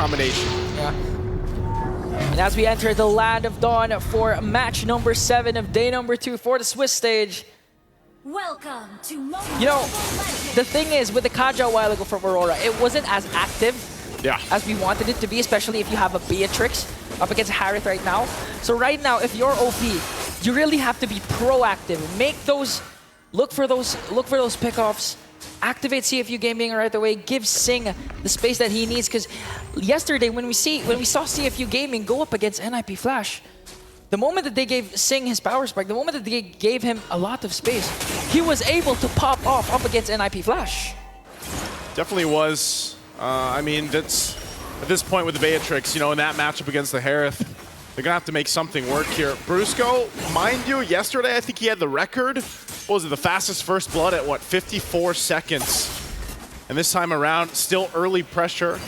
combination. Yeah. And as we enter the Land of Dawn for match number 7 of day number 2 for the Swiss stage. Welcome to You know, the thing is, with the Kaja a while ago from Aurora, it wasn't as active as we wanted it to be, especially if you have a Beatrix up against Harith right now. So right now, if you're OP, you really have to be proactive. Make those, look for those pickoffs. Activate CFU Gaming right away. Give Sing the space that he needs. Because yesterday, when we saw CFU Gaming go up against NIP Flash, the moment that they gave Sing his power spike, the moment that they gave him a lot of space, he was able to pop off up against NIP Flash. Definitely was. I mean, that's at this point with the Beatrix, you know, in that matchup against the Harith, they're gonna have to make something work here. Brusco, mind you, yesterday I think he had the record. What was it, the fastest first blood at what, 54 seconds? And this time around, still early pressure.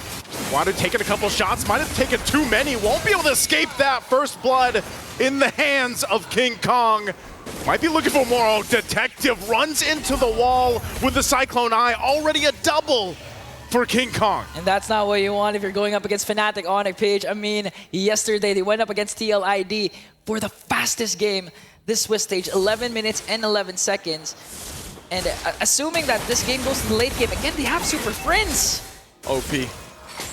Wadu taking a couple shots, might have taken too many, won't be able to escape that first blood in the hands of King Kong. Might be looking for more. Oh, Detective runs into the wall with the Cyclone Eye, already a double for King Kong. And that's not what you want if you're going up against Fnatic Onic, Paige. I mean, yesterday they went up against TLID for the fastest game this Swiss stage, 11 minutes and 11 seconds. And assuming that this game goes to the late game, again, they have Super Friends. OP.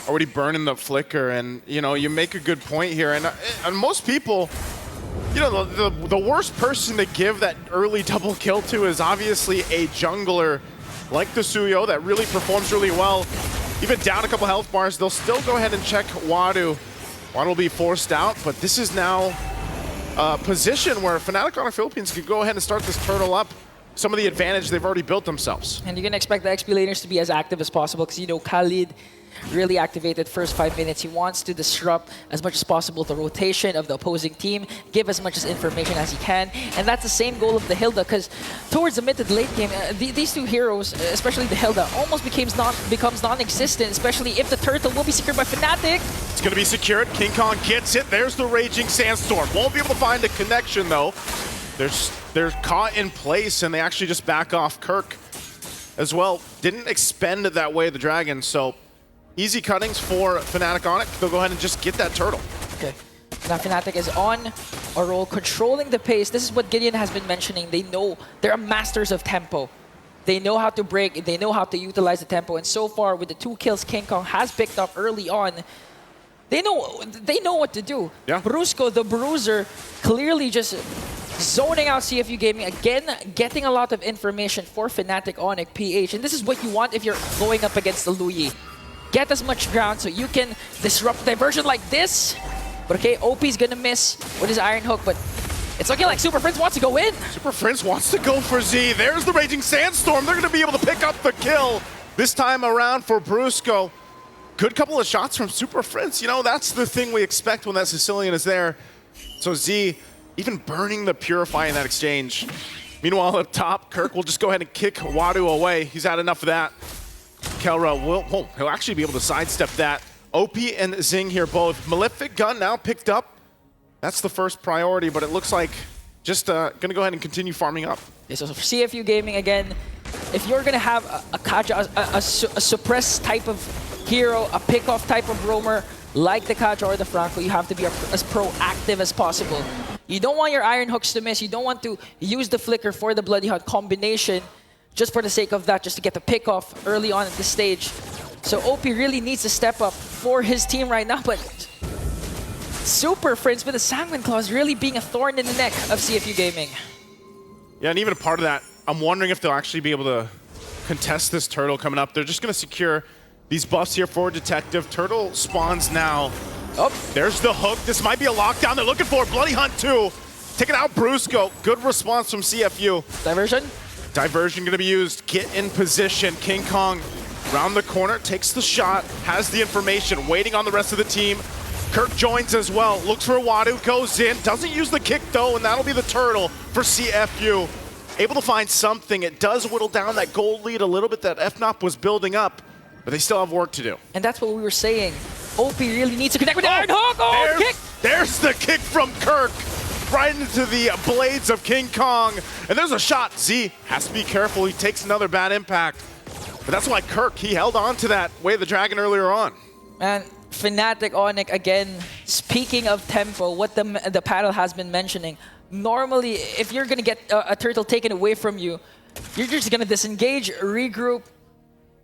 Already burning the flicker, and you know, you make a good point here. And most people, you know, the worst person to give that early double kill to is obviously a jungler like the Suyo that really performs really well. Even down a couple health bars, they'll still go ahead and check Wadu. Wadu will be forced out, but this is now a position where Fnatic Onic Philippines could go ahead and start this turtle up. Some of the advantage they've already built themselves. And you're going to expect the XP laners to be as active as possible because, you know, Khalid really activated first 5 minutes. He wants to disrupt as much as possible the rotation of the opposing team, give as much information as he can. And that's the same goal of the Hilda, because towards the mid to late game, these two heroes, especially the Hilda, almost becomes non-existent, especially if the turtle will be secured by Fnatic. It's going to be secured. King Kong gets it. There's the Raging Sandstorm. Won't be able to find a connection, though. They're caught in place, and they actually just back off. Kirk as well didn't expend that way the dragon, so easy cuttings for Fnatic Onic. They'll go ahead and just get that turtle. Okay. Now Fnatic is on a roll, controlling the pace. This is what Gideon has been mentioning. They know they're masters of tempo. They know how to break, they know how to utilize the tempo. And so far, with the 2 kills King Kong has picked up early on, they know what to do. Yeah. Brusco, the Bruiser, clearly just zoning out CFU Gaming, again, getting a lot of information for Fnatic Onic PH. And this is what you want if you're going up against the Luyi. Get as much ground so you can disrupt diversion like this. But okay, OP's gonna miss with his Iron Hook, but it's looking like Super Prince wants to go in. Super Prince wants to go for Z. There's the Raging Sandstorm. They're gonna be able to pick up the kill this time around for Brusco. Good couple of shots from Super Prince. You know, that's the thing we expect when that Sicilian is there. So Z, even burning the Purify in that exchange. Meanwhile, up top, Kirk will just go ahead and kick Wadu away. He's had enough of that. Kelra he'll actually be able to sidestep that. OP and Zing here both. Malefic Gun now picked up. That's the first priority, but it looks like just gonna go ahead and continue farming up. Yeah, so for CFU Gaming, again, if you're gonna have a Kaja, a suppress type of hero, a pick-off type of roamer, like the Kaja or the Franco, you have to be as proactive as possible. You don't want your Iron Hooks to miss. You don't want to use the Flicker for the Bloody Hunt combination just for the sake of that, just to get the pick-off early on at this stage. So OP really needs to step up for his team right now, but Super Friends with the Sanguine Claws really being a thorn in the neck of CFU Gaming. Yeah, and even a part of that, I'm wondering if they'll actually be able to contest this turtle coming up. They're just going to secure these buffs here for Detective. Turtle spawns now. Oh, there's the hook. This might be a lockdown they're looking for. Bloody Hunt 2. Taking out Brusco. Good response from CFU. Diversion? Diversion going to be used. Get in position. King Kong round the corner, takes the shot, has the information, waiting on the rest of the team. Kirk joins as well. Looks for Wadu, goes in. Doesn't use the kick though, and that'll be the turtle for CFU. Able to find something. It does whittle down that gold lead a little bit that Fnop was building up, but they still have work to do. And that's what we were saying. OP really needs to connect with the Iron Hook. Oh, kick! There's the kick from Kirk. Right into the blades of King Kong. And there's a shot. Z has to be careful. He takes another bad impact. But that's why Kirk, he held on to that Way of the Dragon earlier on. And Fnatic Onic again. Speaking of tempo, what the panel has been mentioning. Normally, if you're gonna get a turtle taken away from you, you're just gonna disengage, regroup,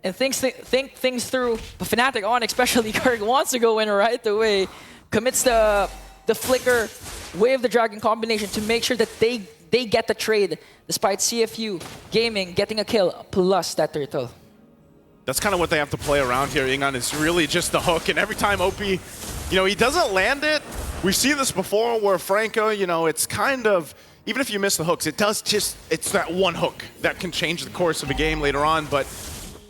and think things through. But Fnatic Onic, especially Kirk, wants to go in right away. Commits the flicker, wave the dragon combination to make sure that they get the trade, despite CFU Gaming getting a kill plus that turtle. That's kind of what they have to play around here. Ingon is really just the hook, and every time OP, you know, he doesn't land it. We've seen this before where Franco, you know, it's kind of, even if you miss the hooks, it's that one hook that can change the course of a game later on, but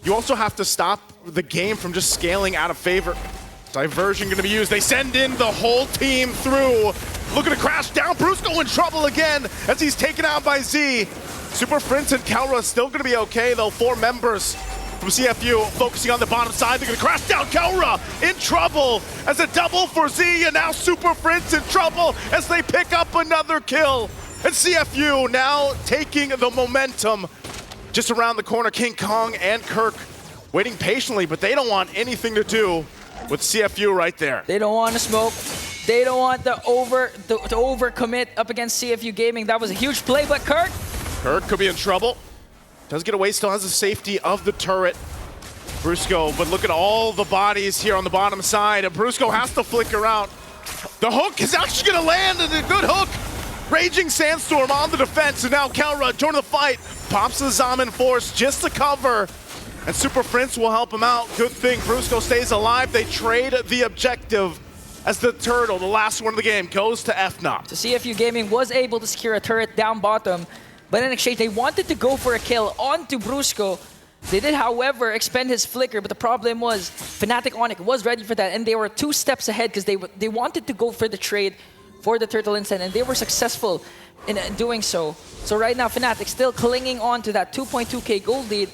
you also have to stop the game from just scaling out of favor. Diversion gonna be used. They send in the whole team through. Looking to crash down. Brusco in trouble again as he's taken out by Z. Super Prince and Kelra still gonna be okay though. 4 members from CFU focusing on the bottom side. They're gonna crash down. Kelra in trouble as a double for Z, and now Super Prince in trouble as they pick up another kill. And CFU now taking the momentum just around the corner. King Kong and Kirk waiting patiently, but they don't want anything to do with CFU right there. They don't want to smoke. They don't want to overcommit up against CFU Gaming. That was a huge play, but Kirk could be in trouble. Does get away, still has the safety of the turret. Brusco, but look at all the bodies here on the bottom side. And Brusco has to flicker out. The hook is actually going to land, and a good hook. Raging Sandstorm on the defense, and now Kelra joining the fight. Pops the Zaman Force just to cover. And Super Prince will help him out. Good thing Brusco stays alive. They trade the objective as the turtle, the last one of the game, goes to Fnop. So CFU Gaming was able to secure a turret down bottom, but in exchange, they wanted to go for a kill onto Brusco. They did, however, expend his flicker, but the problem was Fnatic Onic was ready for that, and they were 2 steps ahead because they wanted to go for the trade for the turtle instead, and they were successful in doing so. So right now, Fnatic still clinging on to that 2.2k gold lead.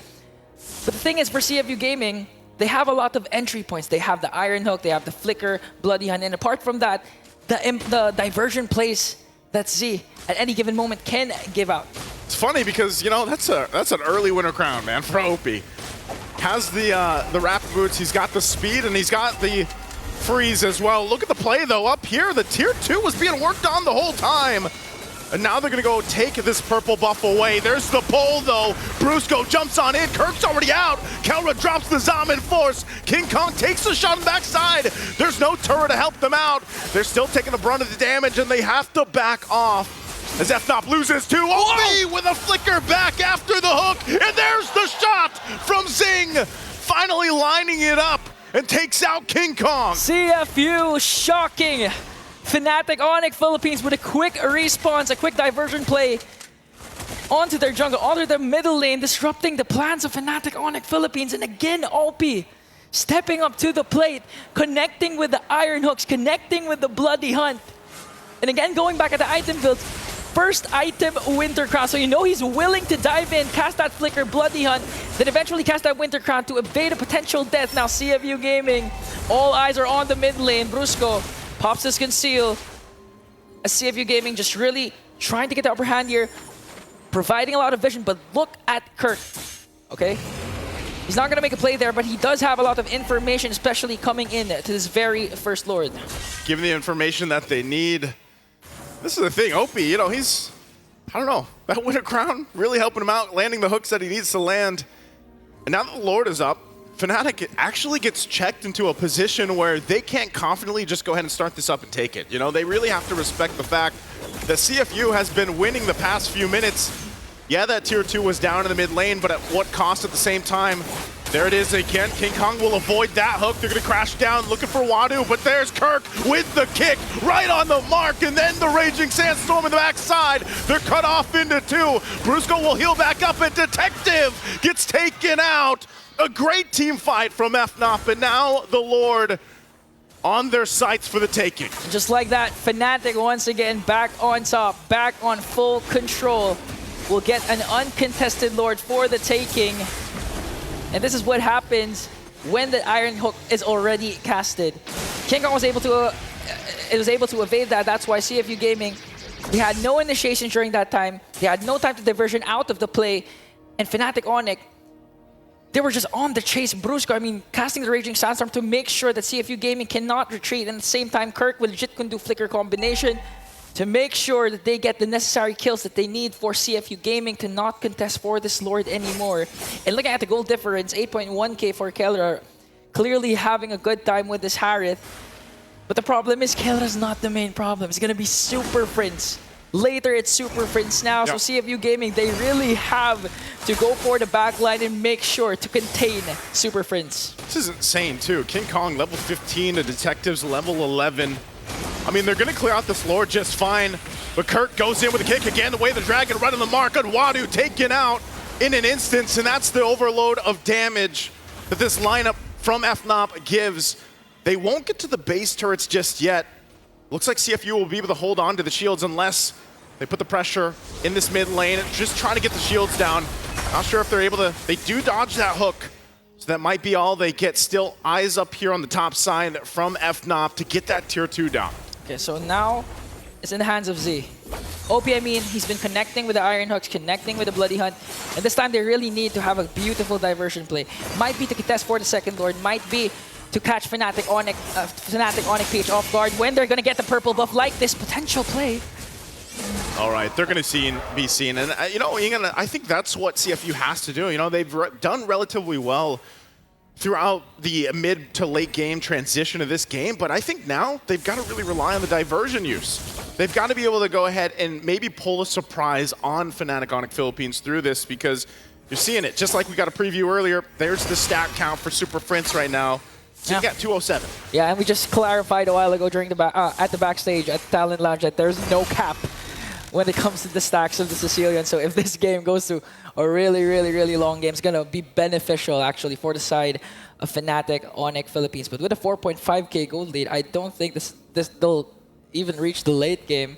But the thing is, for CFU Gaming, they have a lot of entry points. They have the Iron Hook, they have the Flicker, Bloody Hunt, and apart from that, the diversion plays that Z at any given moment can give out. It's funny because, you know, that's an early winter crown, man, for OP. Has the rapid boots, he's got the speed, and he's got the freeze as well. Look at the play, though. Up here, the tier 2 was being worked on the whole time. And now they're gonna go take this purple buff away. There's the pull though. Brusco jumps on in. Kirk's already out. Kelra drops the Zaman Force. King Kong takes the shot on the backside. There's no turret to help them out. They're still taking the brunt of the damage, and they have to back off as Fnop loses too. OP with a flicker back after the hook. And there's the shot from Zing. Finally lining it up and takes out King Kong. CFU shocking Fnatic Onic Philippines with a quick response, a quick diversion play onto their jungle, onto their middle lane, disrupting the plans of Fnatic Onic Philippines. And again, OP stepping up to the plate, connecting with the Iron Hooks, connecting with the Bloody Hunt. And again, going back at the item builds, first item, Winter Crown. So you know he's willing to dive in, cast that Flicker, Bloody Hunt, then eventually cast that Winter Crown to evade a potential death. Now CFU Gaming, all eyes are on the mid lane. Brusco pops his conceal. As CFU Gaming just really trying to get the upper hand here, providing a lot of vision, but look at Kirk, okay? He's not gonna make a play there, but he does have a lot of information, especially coming in to this very first Lord. Given the information that they need, this is the thing, OP, you know, he's, I don't know, that Winter Crown really helping him out, landing the hooks that he needs to land. And now that the Lord is up, Fnatic actually gets checked into a position where they can't confidently just go ahead and start this up and take it. You know, they really have to respect the fact that CFU has been winning the past few minutes. Yeah, that tier 2 was down in the mid lane, but at what cost at the same time? There it is again. King Kong will avoid that hook. They're going to crash down looking for Wadu, but there's Kirk with the kick right on the mark, and then the Raging Sandstorm in the backside. They're cut off into 2. Brusco will heal back up, and Detective gets taken out. A great team fight from Fnop, and now the Lord on their sights for the taking. Just like that, Fnatic once again back on top, back on full control. We'll get an uncontested Lord for the taking. And this is what happens when the Iron Hook is already casted. King Kong was able to evade that. That's why CFU Gaming, they had no initiation during that time. They had no time to diversion out of the play. And Fnatic Onic, they were just on the chase. Brusco, I mean, casting the Raging Sandstorm to make sure that CFU Gaming cannot retreat. And at the same time, Kirk with legit can do flicker combination to make sure that they get the necessary kills that they need for CFU Gaming to not contest for this Lord anymore. And looking at the gold difference, 8.1k for Kelra, clearly having a good time with this Harith. But the problem is Kelra's not the main problem. It's going to be Super Prince. Later, it's Super Prince now. So CFU Gaming, they really have to go for the backline and make sure to contain Super Prince. This is insane, too. King Kong, level 15, the Detectives, level 11. I mean, they're going to clear out this Lord just fine. But Kirk goes in with a kick again, the way the Dragon right on the mark. And Wadu taken out in an instance. And that's the overload of damage that this lineup from Fnop gives. They won't get to the base turrets just yet. Looks like CFU will be able to hold on to the shields unless they put the pressure in this mid lane, just trying to get the shields down. Not sure if they're able to. They do dodge that hook, so that might be all they get. Still eyes up here on the top side from Fnop to get that tier 2 down. Okay, so now it's in the hands of Z. OP, I mean, he's been connecting with the Iron Hooks, connecting with the Bloody Hunt, and this time they really need to have a beautiful diversion play. Might be to contest for the second Lord, might be to catch Fnatic Onic PH off guard when they're going to get the purple buff like this potential play. All right, they're going to be seen. And, you know, Ian, I think that's what CFU has to do. You know, they've done relatively well throughout the mid to late game transition of this game, but I think now they've got to really rely on the diversion use. They've got to be able to go ahead and maybe pull a surprise on Fnatic Onic Philippines through this, because you're seeing it. Just like we got a preview earlier, there's the stat count for Super Prince right now. So you got 207. Yeah, and we just clarified a while ago during the at the backstage at the Talent Lounge that there's no cap when it comes to the stacks of the Sicilian. So if this game goes to a really long game, it's going to be beneficial actually for the side of Fnatic Onic Philippines. But with a 4.5k gold lead, I don't think they'll even reach the late game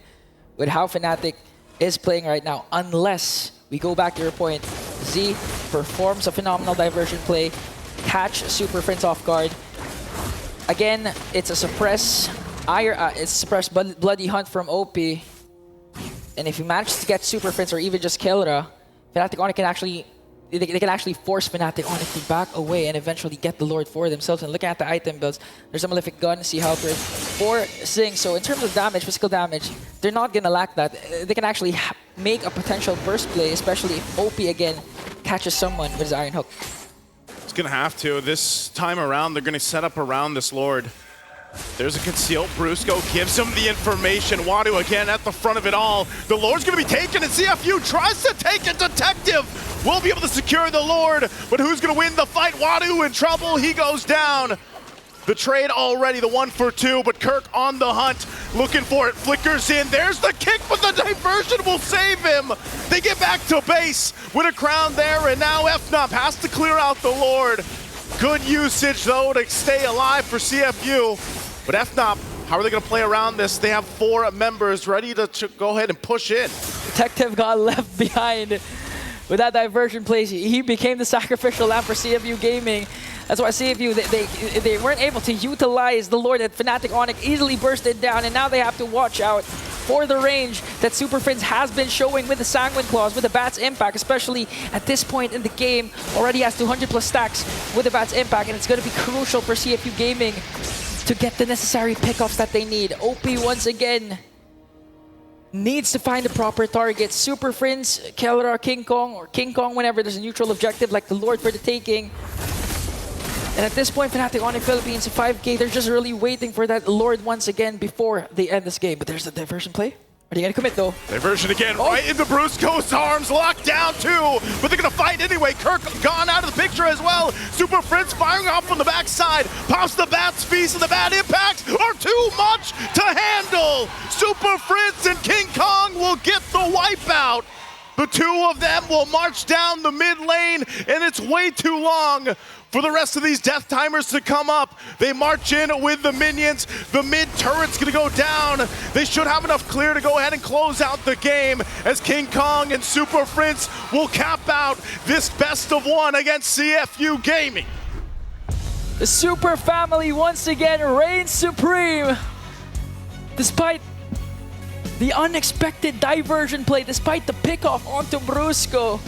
with how Fnatic is playing right now, unless we go back to your point. Z performs a phenomenal diversion play, catch Super Prince off guard. Again, it's a suppress Bloody Hunt from OP. And if you manage to get Super Prince or even just Kelra, Fnatic Onic can actually force Fnatic Onic to back away and eventually get the Lord for themselves. And looking at the item builds, there's a Malefic Gun, Sea Helper for Sing. So in terms of damage, physical damage, they're not gonna lack that. They can actually make a potential burst play, especially if OP again catches someone with his Iron Hook. It's gonna have to. This time around, they're gonna set up around this Lord. There's a concealed. Brusco gives him the information. Wadu again at the front of it all. The Lord's going to be taken, and CFU tries to take it. Detective will be able to secure the Lord, but who's going to win the fight? Wadu in trouble. He goes down. The trade already, the 1 for 2, but Kirk on the hunt, looking for it. Flickers in. There's the kick, but the diversion will save him. They get back to base with a crown there, and now Fnop has to clear out the Lord. Good usage, though, to stay alive for CFU. But Fnop, how are they going to play around this? They have 4 members ready to go ahead and push in. Detective got left behind with that diversion play. He became the sacrificial lamb for CFU Gaming. That's why CFU, they weren't able to utilize the Lord that Fnatic Onic easily bursted down, and now they have to watch out for the range that Super Prince has been showing with the Sanguine Claws, with the Bat's Impact, especially at this point in the game. Already has 200 plus stacks with the Bat's Impact, and it's going to be crucial for CFU Gaming to get the necessary pickoffs that they need. OP once again needs to find the proper target. Super Prince, Kelra, King Kong, or King Kong whenever there's a neutral objective like the Lord for the taking. And at this point, Fnatic Onic Philippines, 5k, they're just really waiting for that Lord once again before they end this game. But there's the diversion play. Are they going to commit, though? Diversion again, right into Brusco's arms, locked down too. But they're going to fight anyway. Kirk gone out of the picture as well. Super Prince firing off from the backside. Pops the Bat's Feast, and the Bat Impacts are too much to handle. Super Prince and King Kong will get the wipeout. The 2 of them will march down the mid lane, and it's way too long for the rest of these death timers to come up. They march in with the minions. The mid turret's gonna go down. They should have enough clear to go ahead and close out the game, as King Kong and Super Prince will cap out this best of 1 against CFU Gaming. The Super Family once again reigns supreme. Despite the unexpected diversion play, despite the pickoff onto Brusco,